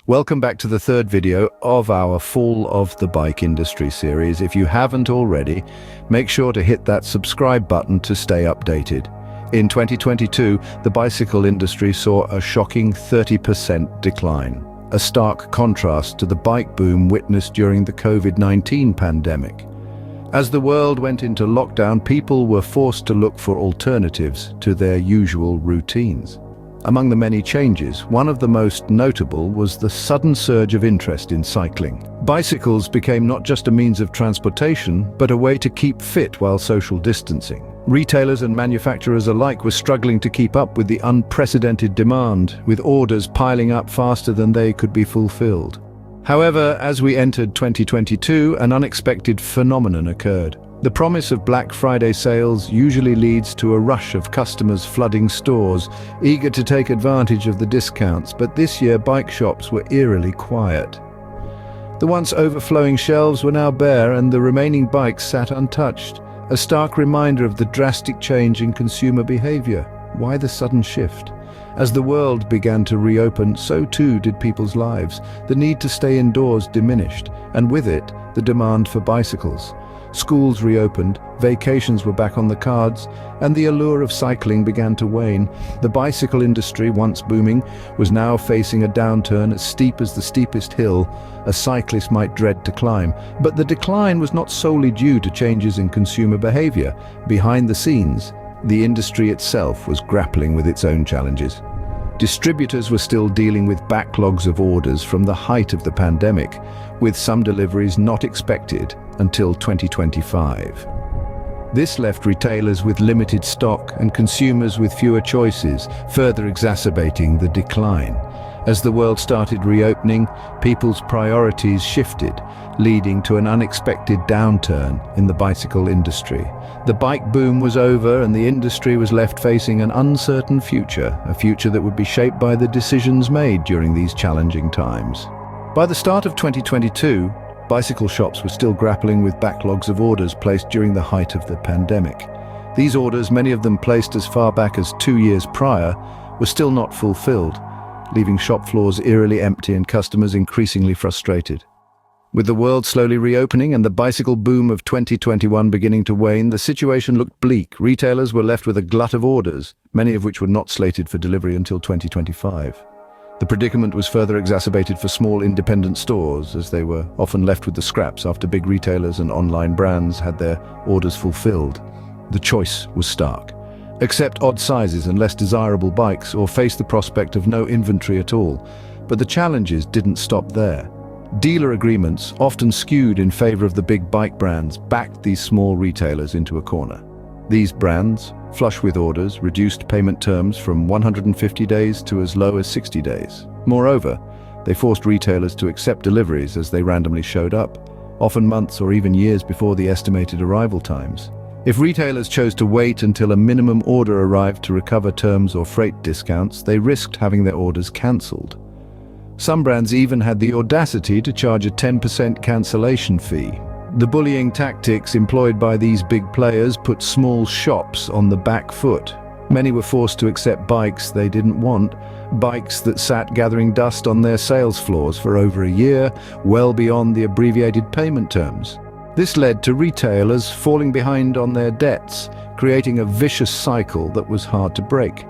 Welcome back to the third video of our Fall of the Bike Industry series. If you haven't already, make sure to hit that subscribe button to stay updated. In 2022, the bicycle industry saw a shocking 30% decline, a stark contrast to the bike boom witnessed during the COVID-19 pandemic. As the world went into lockdown, people were forced to look for alternatives to their usual routines. Among the many changes, one of the most notable was the sudden surge of interest in cycling. Bicycles became not just a means of transportation, but a way to keep fit while social distancing. Retailers and manufacturers alike were struggling to keep up with the unprecedented demand, with orders piling up faster than they could be fulfilled. However, as we entered 2022, an unexpected phenomenon occurred. The promise of Black Friday sales usually leads to a rush of customers flooding stores, eager to take advantage of the discounts, but this year bike shops were eerily quiet. The once overflowing shelves were now bare and the remaining bikes sat untouched, a stark reminder of the drastic change in consumer behavior. Why the sudden shift? As the world began to reopen, so too did people's lives. The need to stay indoors diminished, and with it, the demand for bicycles. Schools reopened, vacations were back on the cards, and the allure of cycling began to wane. The bicycle industry, once booming, was now facing a downturn as steep as the steepest hill a cyclist might dread to climb. But the decline was not solely due to changes in consumer behavior. Behind the scenes, the industry itself was grappling with its own challenges. Distributors were still dealing with backlogs of orders from the height of the pandemic, with some deliveries not expected until 2025. This left retailers with limited stock and consumers with fewer choices, further exacerbating the decline. As the world started reopening, people's priorities shifted, leading to an unexpected downturn in the bicycle industry. The bike boom was over and the industry was left facing an uncertain future, a future that would be shaped by the decisions made during these challenging times. By the start of 2022, bicycle shops were still grappling with backlogs of orders placed during the height of the pandemic. These orders, many of them placed as far back as 2 years prior, were still not fulfilled, leaving shop floors eerily empty and customers increasingly frustrated. With the world slowly reopening and the bicycle boom of 2021 beginning to wane, the situation looked bleak. Retailers were left with a glut of orders, many of which were not slated for delivery until 2025. The predicament was further exacerbated for small independent stores, as they were often left with the scraps after big retailers and online brands had their orders fulfilled. The choice was stark. Accept odd sizes and less desirable bikes, or face the prospect of no inventory at all. But the challenges didn't stop there. Dealer agreements, often skewed in favor of the big bike brands, backed these small retailers into a corner. These brands, flush with orders, reduced payment terms from 150 days to as low as 60 days. Moreover, they forced retailers to accept deliveries as they randomly showed up, often months or even years before the estimated arrival times. If retailers chose to wait until a minimum order arrived to recover terms or freight discounts, they risked having their orders cancelled. Some brands even had the audacity to charge a 10% cancellation fee. The bullying tactics employed by these big players put small shops on the back foot. Many were forced to accept bikes they didn't want, bikes that sat gathering dust on their sales floors for over a year, well beyond the abbreviated payment terms. This led to retailers falling behind on their debts, creating a vicious cycle that was hard to break.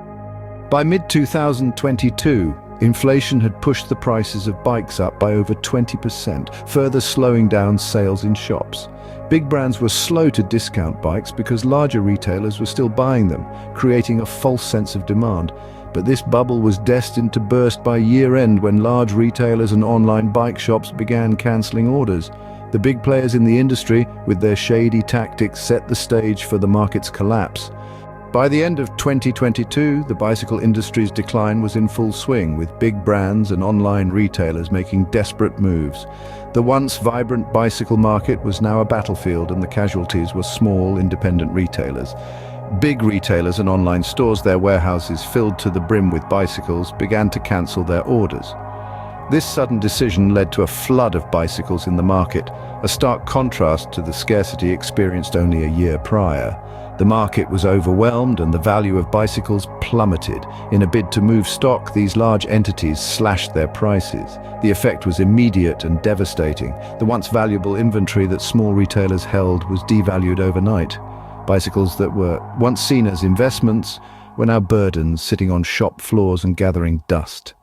By mid-2022, inflation had pushed the prices of bikes up by over 20%, further slowing down sales in shops. Big brands were slow to discount bikes because larger retailers were still buying them, creating a false sense of demand. But this bubble was destined to burst by year-end when large retailers and online bike shops began cancelling orders. The big players in the industry, with their shady tactics, set the stage for the market's collapse. By the end of 2022, the bicycle industry's decline was in full swing, with big brands and online retailers making desperate moves. The once vibrant bicycle market was now a battlefield, and the casualties were small, independent retailers. Big retailers and online stores, their warehouses filled to the brim with bicycles, began to cancel their orders. This sudden decision led to a flood of bicycles in the market, a stark contrast to the scarcity experienced only a year prior. The market was overwhelmed and the value of bicycles plummeted. In a bid to move stock, these large entities slashed their prices. The effect was immediate and devastating. The once valuable inventory that small retailers held was devalued overnight. Bicycles that were once seen as investments were now burdens sitting on shop floors and gathering dust.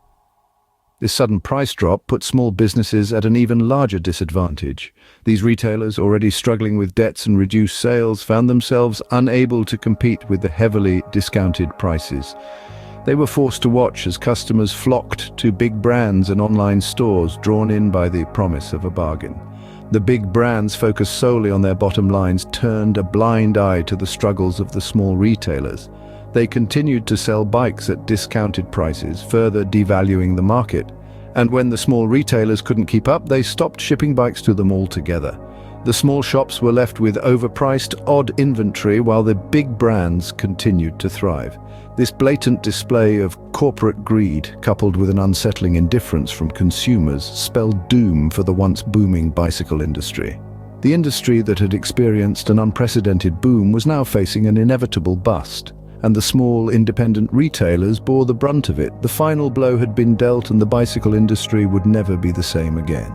This sudden price drop put small businesses at an even larger disadvantage. These retailers, already struggling with debts and reduced sales, found themselves unable to compete with the heavily discounted prices. They were forced to watch as customers flocked to big brands and online stores, drawn in by the promise of a bargain. The big brands, focused solely on their bottom lines, turned a blind eye to the struggles of the small retailers. They continued to sell bikes at discounted prices, further devaluing the market. And when the small retailers couldn't keep up, they stopped shipping bikes to them altogether. The small shops were left with overpriced, odd inventory, while the big brands continued to thrive. This blatant display of corporate greed, coupled with an unsettling indifference from consumers, spelled doom for the once booming bicycle industry. The industry that had experienced an unprecedented boom was now facing an inevitable bust, and the small independent retailers bore the brunt of it. The final blow had been dealt, and the bicycle industry would never be the same again.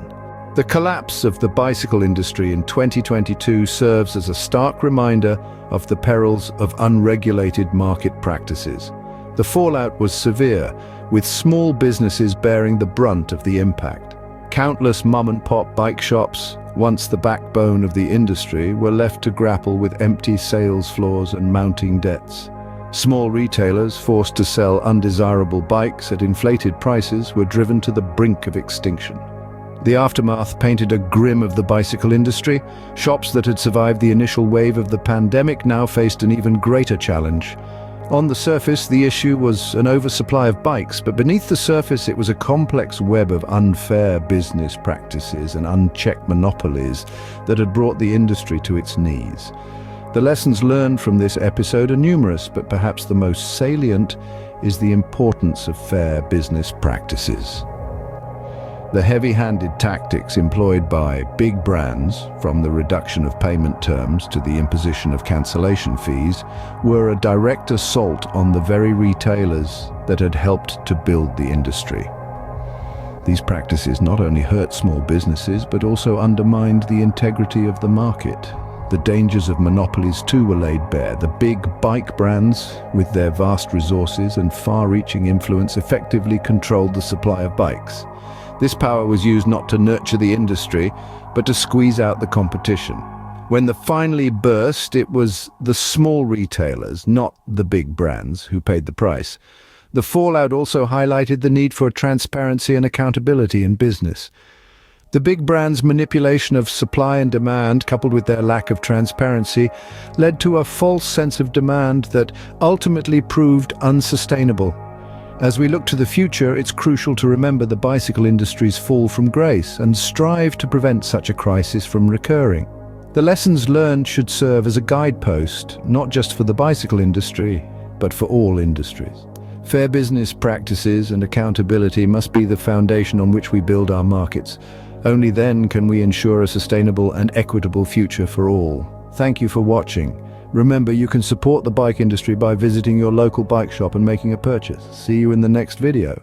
The collapse of the bicycle industry in 2022 serves as a stark reminder of the perils of unregulated market practices. The fallout was severe, with small businesses bearing the brunt of the impact. Countless mom-and-pop bike shops, once the backbone of the industry, were left to grapple with empty sales floors and mounting debts. Small retailers, forced to sell undesirable bikes at inflated prices, were driven to the brink of extinction. The aftermath painted a grim of the bicycle industry. Shops that had survived the initial wave of the pandemic now faced an even greater challenge. On the surface, the issue was an oversupply of bikes, but beneath the surface it was a complex web of unfair business practices and unchecked monopolies that had brought the industry to its knees. The lessons learned from this episode are numerous, but perhaps the most salient is the importance of fair business practices. The heavy-handed tactics employed by big brands, from the reduction of payment terms to the imposition of cancellation fees, were a direct assault on the very retailers that had helped to build the industry. These practices not only hurt small businesses, but also undermined the integrity of the market. The dangers of monopolies too were laid bare. The big bike brands, with their vast resources and far-reaching influence, effectively controlled the supply of bikes. This power was used not to nurture the industry, but to squeeze out the competition. When the finally burst, it was the small retailers, not the big brands, who paid the price. The fallout also highlighted the need for transparency and accountability in business. The big brands' manipulation of supply and demand, coupled with their lack of transparency, led to a false sense of demand that ultimately proved unsustainable. As we look to the future, it's crucial to remember the bicycle industry's fall from grace and strive to prevent such a crisis from recurring. The lessons learned should serve as a guidepost, not just for the bicycle industry, but for all industries. Fair business practices and accountability must be the foundation on which we build our markets. Only then can we ensure a sustainable and equitable future for all. Thank you for watching. Remember, you can support the bike industry by visiting your local bike shop and making a purchase. See you in the next video.